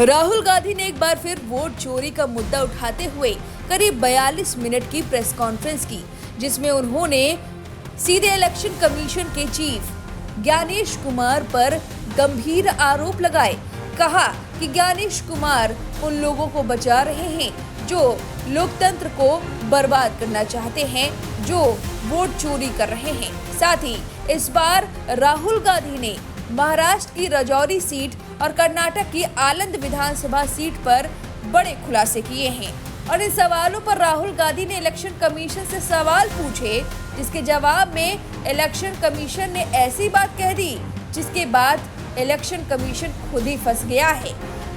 राहुल गांधी ने एक बार फिर वोट चोरी का मुद्दा उठाते हुए करीब 42 मिनट की प्रेस कॉन्फ्रेंस की, जिसमें उन्होंने सीधे इलेक्शन कमीशन के चीफ ज्ञानेश कुमार पर गंभीर आरोप लगाए। कहा कि ज्ञानेश कुमार उन लोगों को बचा रहे हैं जो लोकतंत्र को बर्बाद करना चाहते हैं, जो वोट चोरी कर रहे हैं। साथ ही इस बार राहुल गांधी ने महाराष्ट्र की राजौरी सीट और कर्नाटक की आलंद विधानसभा सीट पर बड़े खुलासे किए हैं और इन सवालों पर राहुल गांधी ने इलेक्शन कमीशन से सवाल पूछे, जिसके जवाब में इलेक्शन कमीशन ने ऐसी बात कह दी जिसके बाद इलेक्शन कमीशन खुद ही फंस गया है।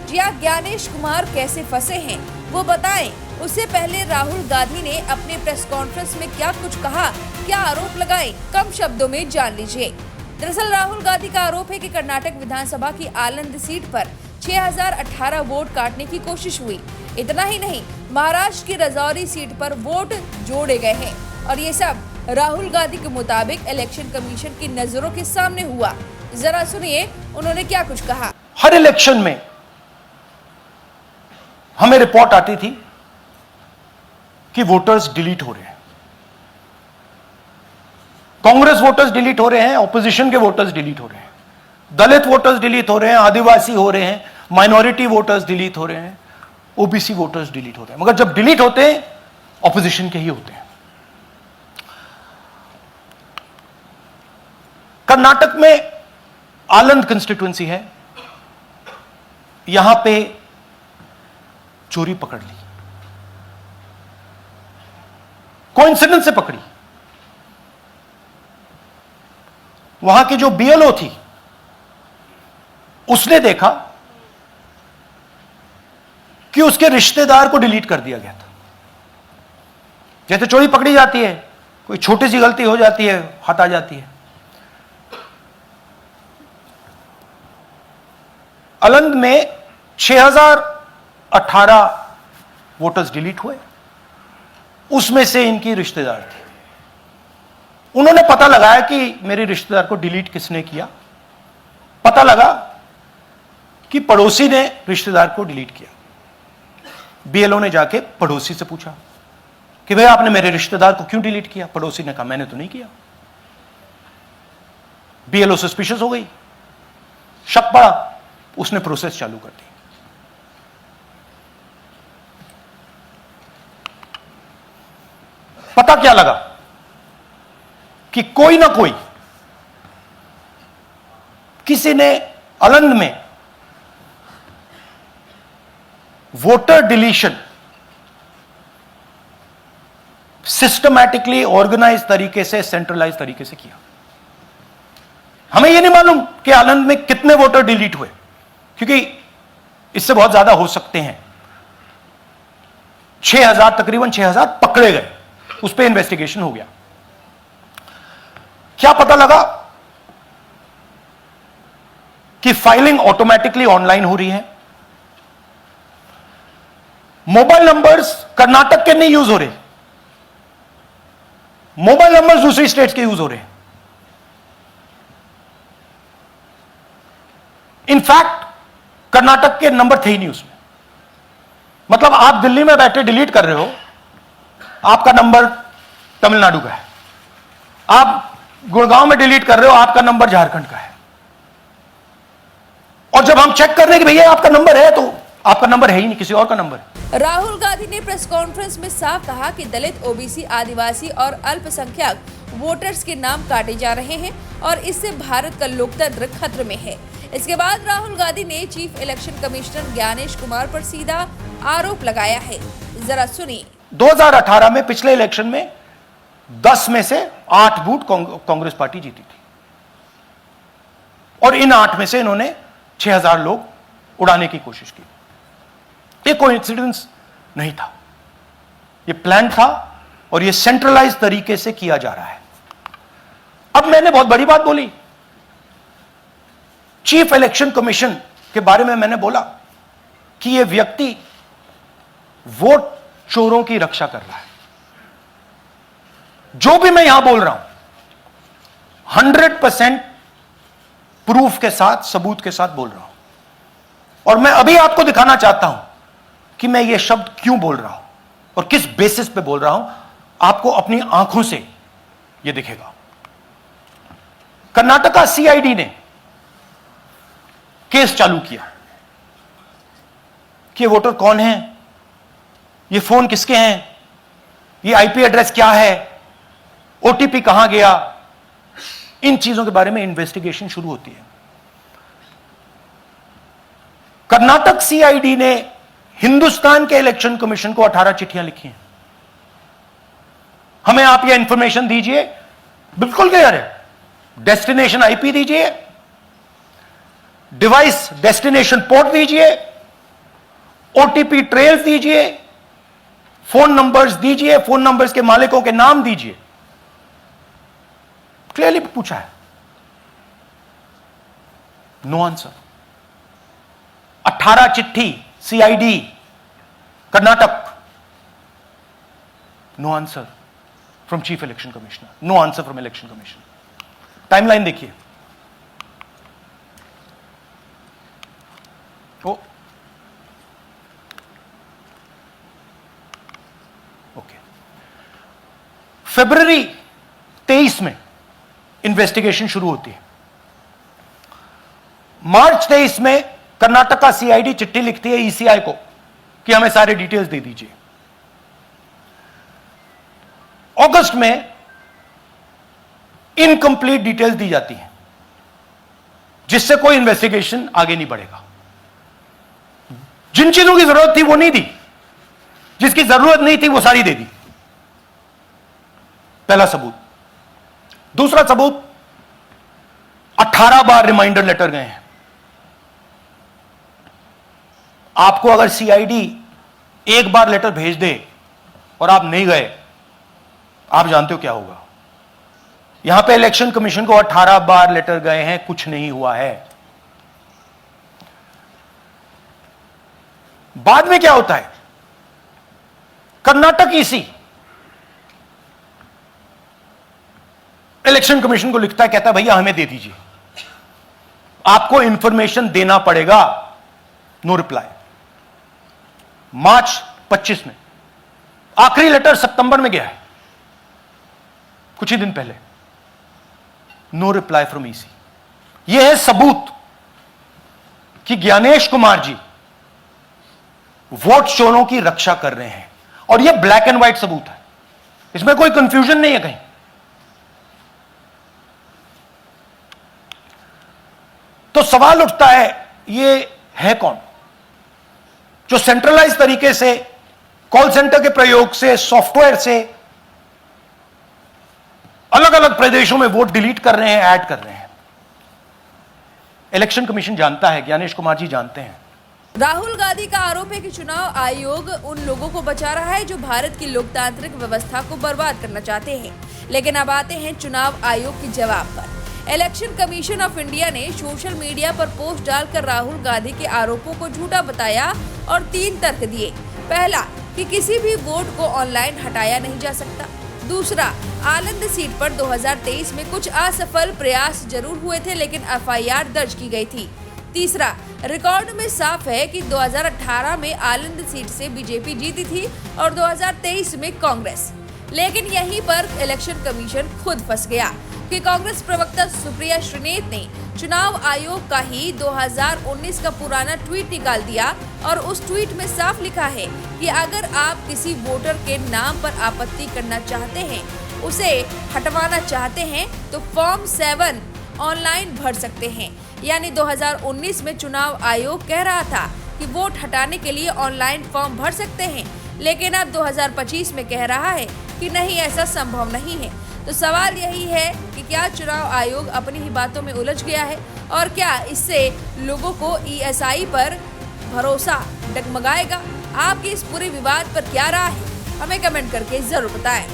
जी हाँ, ज्ञानेश कुमार कैसे फंसे हैं वो बताएं। उससे पहले राहुल गांधी ने अपने प्रेस कॉन्फ्रेंस में क्या कुछ कहा, क्या आरोप लगाए, कम शब्दों में जान लीजिए। दरअसल राहुल गांधी का आरोप है कि कर्नाटक विधानसभा की आलंद सीट पर 6018 वोट काटने की कोशिश हुई। इतना ही नहीं, महाराष्ट्र की राजौरी सीट पर वोट जोड़े गए हैं और ये सब राहुल गांधी के मुताबिक इलेक्शन कमीशन की नजरों के सामने हुआ। जरा सुनिए उन्होंने क्या कुछ कहा। हर इलेक्शन में हमें रिपोर्ट आती थी कि वोटर्स डिलीट हो रहे हैं, कांग्रेस वोटर्स डिलीट हो रहे हैं, ऑपोजिशन के वोटर्स डिलीट हो रहे हैं, दलित वोटर्स डिलीट हो रहे हैं, आदिवासी हो रहे हैं, माइनॉरिटी वोटर्स डिलीट हो रहे हैं, ओबीसी वोटर्स डिलीट हो रहे हैं। मगर जब डिलीट होते हैं ऑपोजिशन के ही होते हैं। कर्नाटक में आलंद कंस्टिट्यूएंसी है, यहां पे चोरी पकड़ ली, कोइंसिडेंस से पकड़ी। वहां की जो बीएलओ थी उसने देखा कि उसके रिश्तेदार को डिलीट कर दिया गया था। जैसे चोरी पकड़ी जाती है, कोई छोटी सी गलती हो जाती है, हाथ आ जाती है। आलंद में 6018 वोटर्स डिलीट हुए, उसमें से इनकी रिश्तेदार थे। उन्होंने पता लगाया कि मेरे रिश्तेदार को डिलीट किसने किया। पता लगा कि पड़ोसी ने रिश्तेदार को डिलीट किया। बीएलओ ने जाके पड़ोसी से पूछा कि भाई आपने मेरे रिश्तेदार को क्यों डिलीट किया। पड़ोसी ने कहा मैंने तो नहीं किया। बीएलओ सस्पिशियस हो गई, शक पड़ा, उसने प्रोसेस चालू कर दी। पता क्या लगा कि कोई ना कोई, किसी ने आलंद में वोटर डिलीशन सिस्टमैटिकली ऑर्गेनाइज तरीके से, सेंट्रलाइज तरीके से किया। हमें यह नहीं मालूम कि आलंद में कितने वोटर डिलीट हुए, क्योंकि इससे बहुत ज्यादा हो सकते हैं। 6000, तकरीबन 6000 पकड़े गए, उस पर इन्वेस्टिगेशन हो गया। क्या पता लगा कि फाइलिंग ऑटोमेटिकली ऑनलाइन हो रही है। मोबाइल नंबर्स कर्नाटक के नहीं यूज हो रहे, मोबाइल नंबर्स दूसरी स्टेट्स के यूज हो रहे हैं। इनफैक्ट कर्नाटक के नंबर थे ही नहीं उसमें। मतलब आप दिल्ली में बैठे डिलीट कर रहे हो, आपका नंबर तमिलनाडु का है। आप गुड़गांव में डिलीट कर रहे हो, आपका नंबर झारखंड का है। और जब हम चेक कर रहे हैं कि भैया आपका नंबर है, तो आपका नंबर है ही नहीं, किसी और का नंबर है। राहुल गांधी ने प्रेस कॉन्फ्रेंस में साफ कहा कि दलित, ओबीसी, आदिवासी और अल्पसंख्यक वोटर्स के नाम काटे जा रहे हैं और इससे भारत का लोकतंत्र खतरे में है। इसके बाद राहुल गांधी ने chief election commissioner Gyanesh Kumar पर सीधा आरोप लगाया है। जरा सुनिए। 2018 में पिछले इलेक्शन में 10 में से 8 बूथ कांग्रेस पार्टी जीती थी और इन 8 में से इन्होंने 6000 लोग उड़ाने की कोशिश की। ये कोइंसिडेंस नहीं था, ये प्लान था और ये सेंट्रलाइज तरीके से किया जा रहा है। अब मैंने बहुत बड़ी बात बोली, चीफ इलेक्शन कमीशन के बारे में मैंने बोला कि यह व्यक्ति वोट चोरों की रक्षा कर रहा है। जो भी मैं यहां बोल रहा हूं 100% प्रूफ के साथ, सबूत के साथ बोल रहा हूं। और मैं अभी आपको दिखाना चाहता हूं कि मैं ये शब्द क्यों बोल रहा हूं और किस बेसिस पे बोल रहा हूं। आपको अपनी आंखों से ये दिखेगा। कर्नाटका सीआईडी ने केस चालू किया कि वोटर कौन है, ये फोन किसके हैं, ये आईपी एड्रेस क्या है, ओटीपी कहां गया, इन चीजों के बारे में इन्वेस्टिगेशन शुरू होती है। कर्नाटक सीआईडी ने हिंदुस्तान के इलेक्शन कमीशन को 18 चिट्ठियां लिखी हैं। हमें आप ये इंफॉर्मेशन दीजिए, बिल्कुल क्लियर है, डेस्टिनेशन आईपी दीजिए, डिवाइस डेस्टिनेशन पोर्ट दीजिए, ओटीपी ट्रेल्स दीजिए, फोन नंबर्स दीजिए, फोन नंबर्स के मालिकों के नाम दीजिए। क्लियरली पूछा है, नो आंसर। 18 चिट्ठी CID Karnataka, no answer from chief election commissioner, no answer from election commission. Timeline देखिए, ओके, फरवरी 23 में इन्वेस्टिगेशन शुरू होती है। मार्च 23 में कर्नाटका सीआईडी चिट्ठी लिखती है ईसीआई को कि हमें सारे डिटेल्स दे दीजिए। अगस्त में इनकंप्लीट डिटेल्स दी जाती हैं, जिससे कोई इन्वेस्टिगेशन आगे नहीं बढ़ेगा। जिन चीजों की जरूरत थी वो नहीं दी, जिसकी जरूरत नहीं थी वो सारी दे दी। पहला सबूत। दूसरा सबूत, 18 बार रिमाइंडर लेटर गए हैं। आपको अगर सीआईडी एक बार लेटर भेज दे और आप नहीं गए, आप जानते हो क्या होगा। यहां पे इलेक्शन कमीशन को 18 बार लेटर गए हैं, कुछ नहीं हुआ है। बाद में क्या होता है, कर्नाटक ईसी इलेक्शन कमीशन को लिखता है, कहता है भैया हमें दे दीजिए, आपको इंफॉर्मेशन देना पड़ेगा। No reply. मार्च 25 में, आखिरी लेटर सितंबर में गया है, कुछ ही दिन पहले, नो रिप्लाई फ्रॉम ईसी। यह है सबूत कि ज्ञानेश कुमार जी वोट चोरों की रक्षा कर रहे हैं, और यह ब्लैक एंड व्हाइट सबूत है, इसमें कोई कंफ्यूजन नहीं है कहीं। तो सवाल उठता है, ये है कौन जो सेंट्रलाइज तरीके से कॉल सेंटर के प्रयोग से, सॉफ्टवेयर से अलग अलग प्रदेशों में वोट डिलीट कर रहे हैं, ऐड कर रहे हैं। इलेक्शन कमीशन जानता है, ज्ञानेश कुमार जी जानते हैं। राहुल गांधी का आरोप है कि चुनाव आयोग उन लोगों को बचा रहा है जो भारत की लोकतांत्रिक व्यवस्था को बर्बाद करना चाहते हैं। लेकिन अब आते हैं चुनाव आयोग के जवाब पर। इलेक्शन कमीशन ऑफ इंडिया ने सोशल मीडिया पर पोस्ट डालकर राहुल गांधी के आरोपों को झूठा बताया और 3 तर्क दिए। पहला, कि किसी भी वोट को ऑनलाइन हटाया नहीं जा सकता। दूसरा, आनंद सीट पर 2023 में कुछ असफल प्रयास जरूर हुए थे, लेकिन एफआईआर दर्ज की गई थी। तीसरा, रिकॉर्ड में साफ है कि 2018 में आनंद सीट से बीजेपी जीती थी और 2023 में कांग्रेस। लेकिन यहीं पर इलेक्शन कमीशन खुद फंस गया कि कांग्रेस प्रवक्ता सुप्रिया श्रीनेत ने चुनाव आयोग का ही 2019 का पुराना ट्वीट निकाल दिया और उस ट्वीट में साफ लिखा है कि अगर आप किसी वोटर के नाम पर आपत्ति करना चाहते हैं, उसे हटवाना चाहते हैं, तो फॉर्म 7 ऑनलाइन भर सकते हैं। यानी 2019 में चुनाव आयोग कह रहा था कि वोट हटाने के लिए ऑनलाइन फॉर्म भर सकते हैं, लेकिन अब 2025 में कह रहा है कि नहीं, ऐसा संभव नहीं है। तो सवाल यही है कि क्या चुनाव आयोग अपनी ही बातों में उलझ गया है और क्या इससे लोगों को ईएसआई पर भरोसा डगमगाएगा? आपकी इस पूरे विवाद पर क्या राय है, हमें कमेंट करके जरूर बताएं।